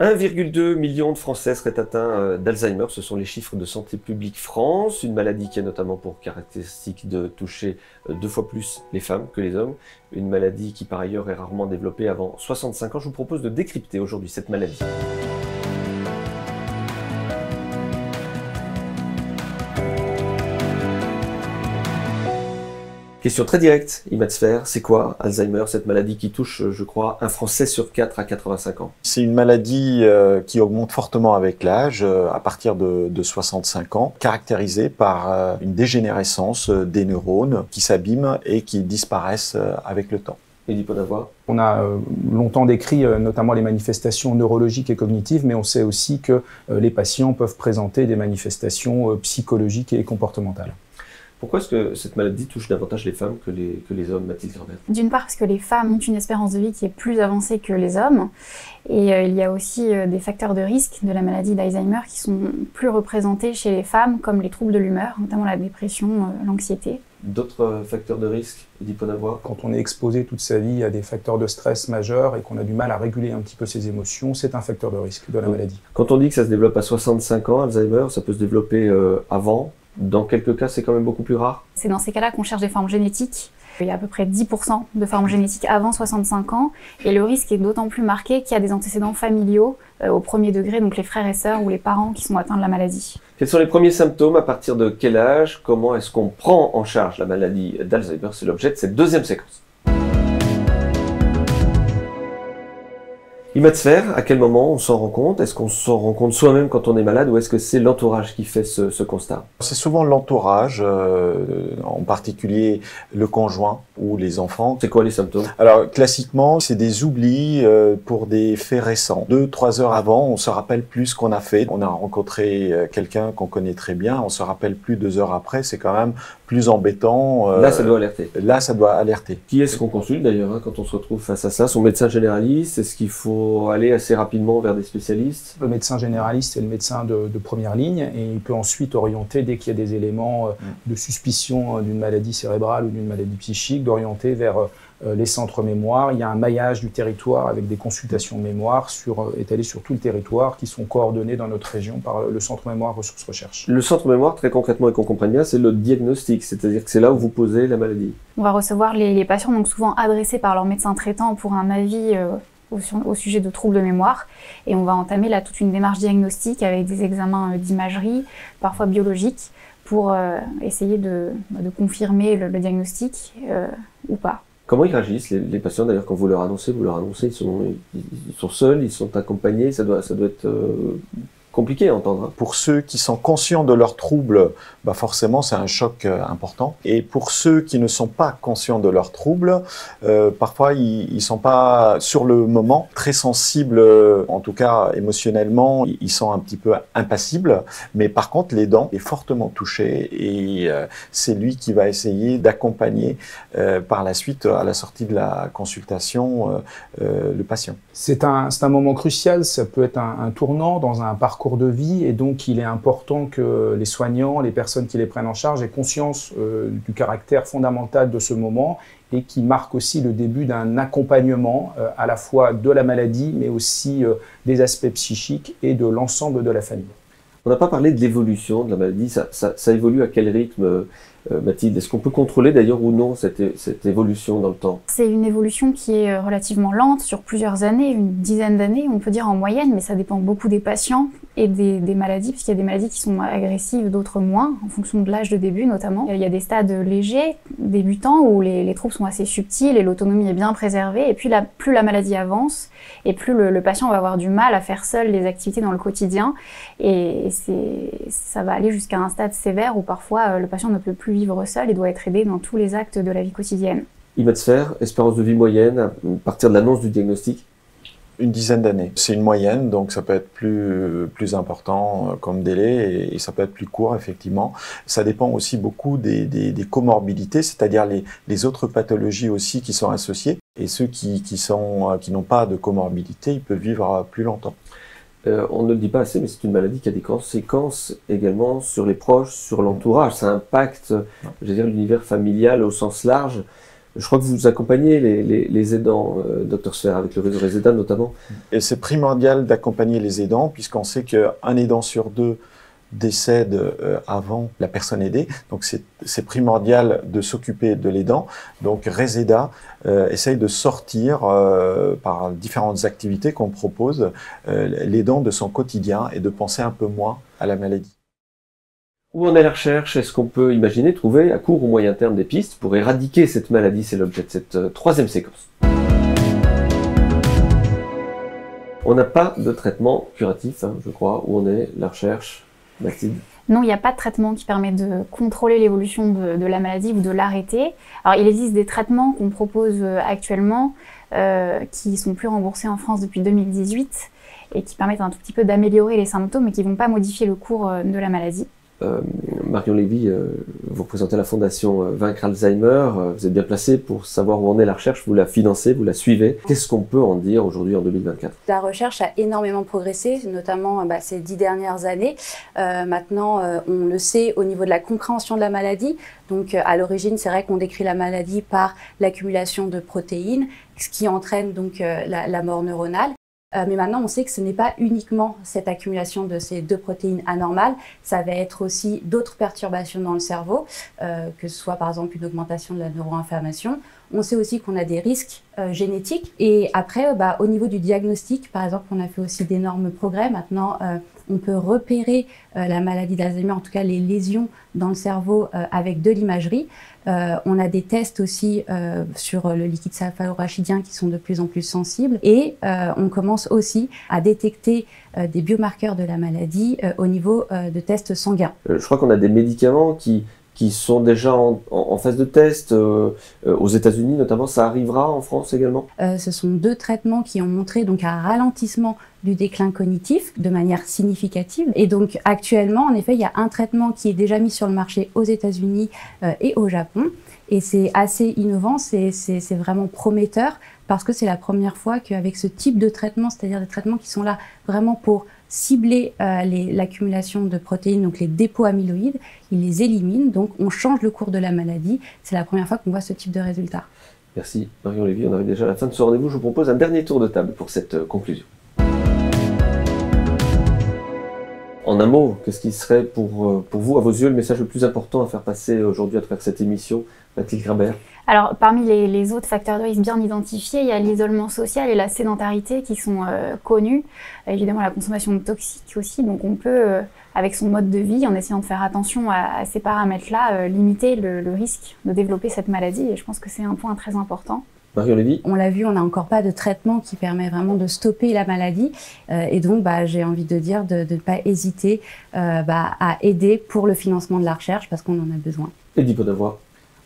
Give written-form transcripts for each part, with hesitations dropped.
1,2 million de Français seraient atteints d'Alzheimer, ce sont les chiffres de Santé publique France, une maladie qui a notamment pour caractéristique de toucher 2 fois plus les femmes que les hommes, une maladie qui par ailleurs est rarement développée avant 65 ans. Je vous propose de décrypter aujourd'hui cette maladie. Question très directe, Imatsfer, c'est quoi Alzheimer, cette maladie qui touche, je crois, un Français sur 4 à 85 ans? C'est une maladie qui augmente fortement avec l'âge, à partir de 65 ans, caractérisée par une dégénérescence des neurones qui s'abîment et qui disparaissent avec le temps. On a longtemps décrit notamment les manifestations neurologiques et cognitives, mais on sait aussi que les patients peuvent présenter des manifestations psychologiques et comportementales. Pourquoi est-ce que cette maladie touche davantage les femmes que les hommes, Mathilde Grabert? D'une part parce que les femmes ont une espérance de vie qui est plus avancée que les hommes, et il y a aussi des facteurs de risque de la maladie d'Alzheimer qui sont plus représentés chez les femmes, comme les troubles de l'humeur, notamment la dépression, l'anxiété. D'autres facteurs de risque, Edith Ponavoy? Quand on est exposé toute sa vie à des facteurs de stress majeurs et qu'on a du mal à réguler un petit peu ses émotions, c'est un facteur de risque de la maladie. Quand on dit que ça se développe à 65 ans, Alzheimer, ça peut se développer avant. Dans quelques cas, c'est quand même beaucoup plus rare. C'est dans ces cas-là qu'on cherche des formes génétiques. Il y a à peu près 10% de formes génétiques avant 65 ans. Et le risque est d'autant plus marqué qu'il y a des antécédents familiaux au premier degré, donc les frères et sœurs ou les parents qui sont atteints de la maladie. Quels sont les premiers symptômes? À partir de quel âge? Comment est-ce qu'on prend en charge la maladie d'Alzheimer? C'est l'objet de cette deuxième séquence. Imatsfer, à quel moment on s'en rend compte? Est-ce qu'on s'en rend compte soi-même quand on est malade ou est-ce que c'est l'entourage qui fait ce constat? C'est souvent l'entourage, en particulier le conjoint ou les enfants. C'est quoi les symptômes? Alors classiquement, c'est des oublis pour des faits récents. 2-3 heures avant, on se rappelle plus ce qu'on a fait. On a rencontré quelqu'un qu'on connaît très bien, on se rappelle plus 2 heures après, c'est quand même plus embêtant. Là, ça doit alerter. Là, ça doit alerter. Qui est-ce qu'on consulte d'ailleurs quand on se retrouve face à ça? Son médecin généraliste? Est-ce qu'il faut aller assez rapidement vers des spécialistes? Le médecin généraliste est le médecin de première ligne et il peut ensuite orienter, dès qu'il y a des éléments de suspicion d'une maladie cérébrale ou d'une maladie psychique, d'orienter vers les centres mémoire. Il y a un maillage du territoire avec des consultations mémoire étalées sur tout le territoire qui sont coordonnées dans notre région par le centre mémoire ressources recherche. Le centre mémoire, très concrètement et qu'on comprenne bien, c'est le diagnostic, c'est-à-dire que c'est là où vous posez la maladie. On va recevoir les patients, donc souvent adressés par leur médecin traitant pour un avis au sujet de troubles de mémoire, et on va entamer là toute une démarche diagnostique avec des examens d'imagerie, parfois biologiques, pour essayer de confirmer le diagnostic ou pas. Comment ils réagissent les patients d'ailleurs quand vous leur annoncez, ils sont seuls, ils sont accompagnés, ça doit être compliqué à entendre. Hein. Pour ceux qui sont conscients de leurs troubles, forcément c'est un choc important. Et pour ceux qui ne sont pas conscients de leurs troubles, parfois ils sont pas sur le moment très sensibles, en tout cas émotionnellement, ils sont un petit peu impassibles. Mais par contre l'aidant est fortement touché et c'est lui qui va essayer d'accompagner par la suite à la sortie de la consultation le patient. C'est un moment crucial, ça peut être un tournant dans un parcours de vie et donc il est important que les soignants, les personnes qui les prennent en charge aient conscience du caractère fondamental de ce moment et qui marque aussi le début d'un accompagnement à la fois de la maladie mais aussi des aspects psychiques et de l'ensemble de la famille. On n'a pas parlé de l'évolution de la maladie, ça évolue à quel rythme Mathilde? Est-ce qu'on peut contrôler d'ailleurs ou non cette évolution dans le temps? C'est une évolution qui est relativement lente sur plusieurs années, une dizaine d'années, on peut dire en moyenne, mais ça dépend beaucoup des patients et des maladies, puisqu'il y a des maladies qui sont agressives, d'autres moins, en fonction de l'âge de début notamment. Il y a des stades légers, débutants, où les troubles sont assez subtils et l'autonomie est bien préservée, et puis plus la maladie avance, et plus le patient va avoir du mal à faire seul les activités dans le quotidien, et ça va aller jusqu'à un stade sévère où parfois le patient ne peut plus vivre seul et doit être aidé dans tous les actes de la vie quotidienne. Imatsfer, espérance de vie moyenne à partir de l'annonce du diagnostic? Une dizaine d'années. C'est une moyenne, donc ça peut être plus important comme délai et ça peut être plus court, effectivement. Ça dépend aussi beaucoup des comorbidités, c'est-à-dire les autres pathologies aussi qui sont associées. Et ceux qui n'ont pas de comorbidité, ils peuvent vivre plus longtemps. On ne le dit pas assez, mais c'est une maladie qui a des conséquences également sur les proches, sur l'entourage. Ça impacte, je veux dire, l'univers familial au sens large. Je crois que vous accompagnez les aidants, Dr Sfer, avec le réseau Reseda notamment. Et c'est primordial d'accompagner les aidants, puisqu'on sait qu'un aidant sur deux décède avant la personne aidée. Donc c'est primordial de s'occuper de l'aidant. Donc Reseda essaye de sortir par différentes activités qu'on propose l'aidant de son quotidien et de penser un peu moins à la maladie. Où en est la recherche? Est-ce qu'on peut imaginer trouver à court ou moyen terme des pistes pour éradiquer cette maladie? C'est l'objet de cette troisième séquence. On n'a pas de traitement curatif, je crois. Où en est la recherche, Mathilde? Non, il n'y a pas de traitement qui permet de contrôler l'évolution de la maladie ou de l'arrêter. Alors, il existe des traitements qu'on propose actuellement qui sont plus remboursés en France depuis 2018 et qui permettent un tout petit peu d'améliorer les symptômes mais qui ne vont pas modifier le cours de la maladie. Marion Lévy, vous représentez la fondation Vaincre Alzheimer. Vous êtes bien placé pour savoir où en est la recherche. Vous la financez, vous la suivez. Qu'est-ce qu'on peut en dire aujourd'hui en 2024? La recherche a énormément progressé, notamment ces 10 dernières années. Maintenant, on le sait au niveau de la compréhension de la maladie. Donc, à l'origine, c'est vrai qu'on décrit la maladie par l'accumulation de protéines, ce qui entraîne donc la mort neuronale. Mais maintenant, on sait que ce n'est pas uniquement cette accumulation de ces deux protéines anormales, ça va être aussi d'autres perturbations dans le cerveau, que ce soit par exemple une augmentation de la neuroinflammation. On sait aussi qu'on a des risques génétiques. Et après, au niveau du diagnostic, par exemple, on a fait aussi d'énormes progrès. Maintenant, on peut repérer la maladie d'Alzheimer, en tout cas les lésions dans le cerveau avec de l'imagerie. On a des tests aussi sur le liquide céphalorachidien qui sont de plus en plus sensibles. Et on commence aussi à détecter des biomarqueurs de la maladie au niveau de tests sanguins. Je crois qu'on a des médicaments qui sont déjà en phase de test, aux États-Unis notamment. Ça arrivera en France également? Ce sont deux traitements qui ont montré donc un ralentissement du déclin cognitif de manière significative. Et donc actuellement, en effet, il y a un traitement qui est déjà mis sur le marché aux États-Unis et au Japon. Et c'est assez innovant, c'est vraiment prometteur parce que c'est la première fois qu'avec ce type de traitement, c'est-à-dire des traitements qui sont là vraiment pour cibler l'accumulation de protéines, donc les dépôts amyloïdes, ils les éliminent, donc on change le cours de la maladie. C'est la première fois qu'on voit ce type de résultat. Merci Marion Lévy, on arrive déjà à la fin de ce rendez-vous. Je vous propose un dernier tour de table pour cette conclusion. En un mot, qu'est-ce qui serait pour vous, à vos yeux, le message le plus important à faire passer aujourd'hui à travers cette émission, Mathilde Grabert? Alors, parmi les autres facteurs de risque bien identifiés, il y a l'isolement social et la sédentarité qui sont connus. Évidemment, la consommation de toxiques aussi. Donc, on peut, avec son mode de vie, en essayant de faire attention à ces paramètres-là, limiter le risque de développer cette maladie. Et je pense que c'est un point très important. Marion Lévy? On l'a vu, on n'a encore pas de traitement qui permet vraiment de stopper la maladie. Et donc, j'ai envie de dire de ne pas hésiter à aider pour le financement de la recherche parce qu'on en a besoin. Eddy Podavois?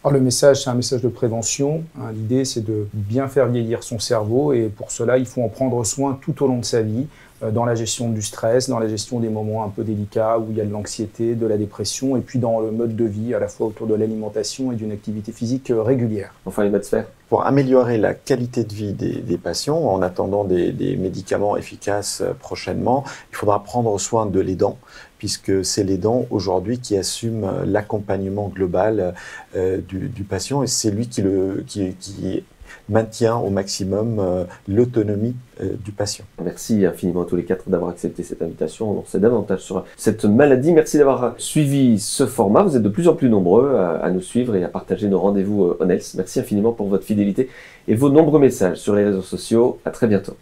Alors, le message, c'est un message de prévention. L'idée, c'est de bien faire vieillir son cerveau et pour cela, il faut en prendre soin tout au long de sa vie, dans la gestion du stress, dans la gestion des moments un peu délicats où il y a de l'anxiété, de la dépression et puis dans le mode de vie, à la fois autour de l'alimentation et d'une activité physique régulière. Enfin, les maths sphères. Pour améliorer la qualité de vie des patients, en attendant des médicaments efficaces prochainement, il faudra prendre soin de l'aidant, puisque c'est l'aidant aujourd'hui qui assume l'accompagnement global du patient et c'est lui qui maintient au maximum l'autonomie du patient. Merci infiniment à tous les quatre d'avoir accepté cette invitation. On en sait davantage sur cette maladie. Merci d'avoir suivi ce format. Vous êtes de plus en plus nombreux à nous suivre et à partager nos rendez-vous ONELS. Merci infiniment pour votre fidélité et vos nombreux messages sur les réseaux sociaux. À très bientôt.